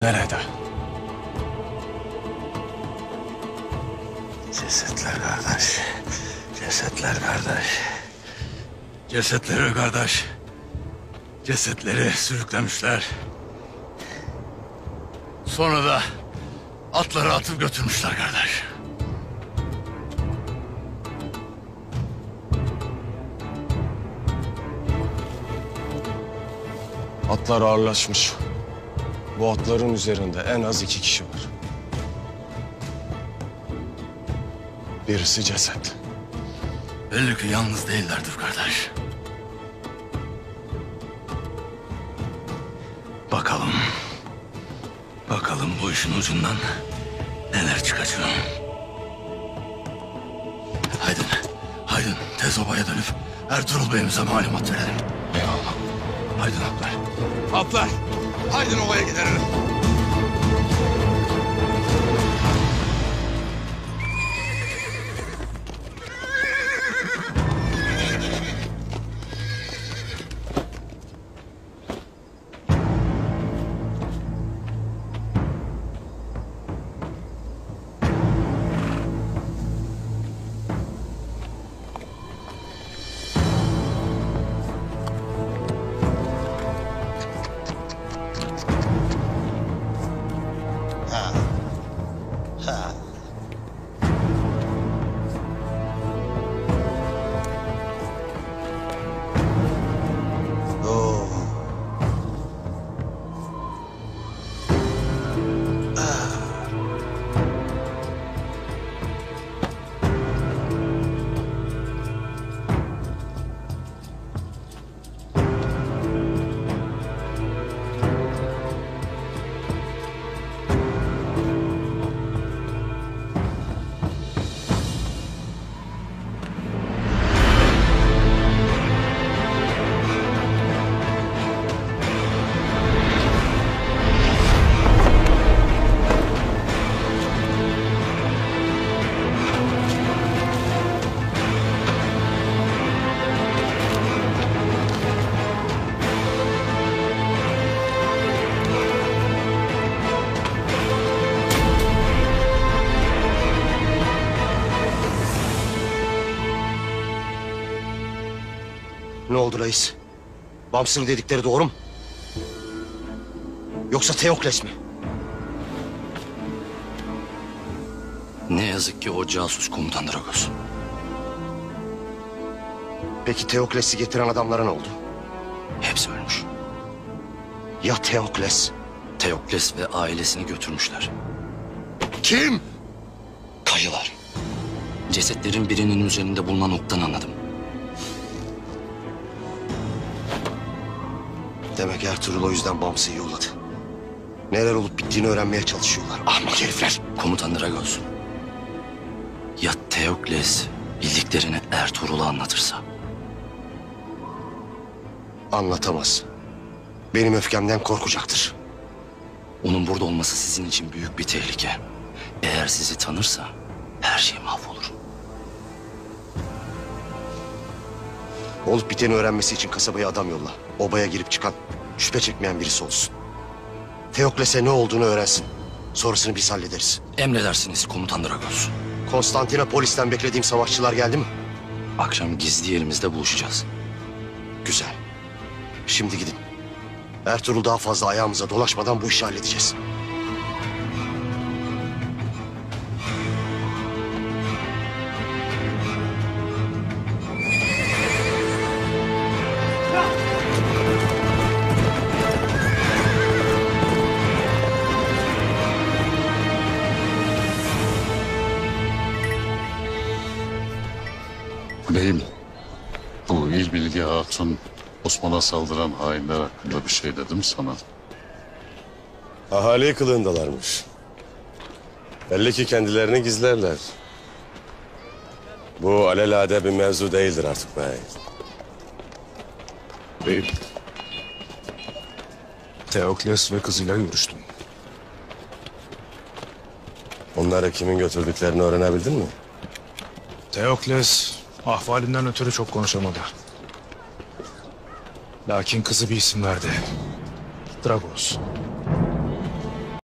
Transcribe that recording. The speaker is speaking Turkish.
Nerede? Cesetler kardeş. Cesetler kardeş. Cesetleri kardeş. Cesetleri sürüklemişler. Sonra da atları atıp götürmüşler kardeş. Atlar ağırlaşmış. Bu atların üzerinde en az 2 kişi var. Birisi ceset. Belli ki yalnız değillerdir kardeş. Bakalım. Bakalım bu işin ucundan neler çıkacak. Haydın, haydın tez obaya dönüp Ertuğrul Bey'imize malumat verelim. Eyvallah. Haydın atlar. Atlar. Haydın obaya gidelim. Ne oldu reis? Bams'ın dedikleri doğru mu? Yoksa Teokles mi? Ne yazık ki o casus komutan Dragos. Peki Teokles'i getiren adamlara ne oldu? Hepsi ölmüş. Ya Teokles? Teokles ve ailesini götürmüşler. Kim? Kayılar. Cesetlerin birinin üzerinde bulunan oktan anladım. Demek Ertuğrul o yüzden Bams'ı yolladı. Neler olup bittiğini öğrenmeye çalışıyorlar. Ahmak herifler. Komutan Dragos. Ya Teokles bildiklerini Ertuğrul'a anlatırsa? Anlatamaz. Benim öfkemden korkacaktır. Onun burada olması sizin için büyük bir tehlike. Eğer sizi tanırsa her şey mahvolur. Olup biteni öğrenmesi için kasabaya adam yolla. Obaya girip çıkan, şüphe çekmeyen birisi olsun. Teokles'e ne olduğunu öğrensin. Sonrasını biz hallederiz. Emredersiniz komutan Dragos. Konstantinopolis'ten beklediğim savaşçılar geldi mi? Akşam gizli yerimizde buluşacağız. Güzel. Şimdi gidin. Ertuğrul daha fazla ayağımıza dolaşmadan bu işi halledeceğiz. Beyim, bu İlbilge Hatun Osman'a saldıran hainler hakkında bir şey dedim sana. Ahali kılığındalarmış. Belli ki kendilerini gizlerler. Bu alelade bir mevzu değildir artık bey. Beyim. Teokles ve kızıyla görüştüm. Onları kimin götürdüklerini öğrenebildin mi? Teokles ahvalinden ötürü çok konuşamadı. Lakin kızı bir isim verdi. Dragos.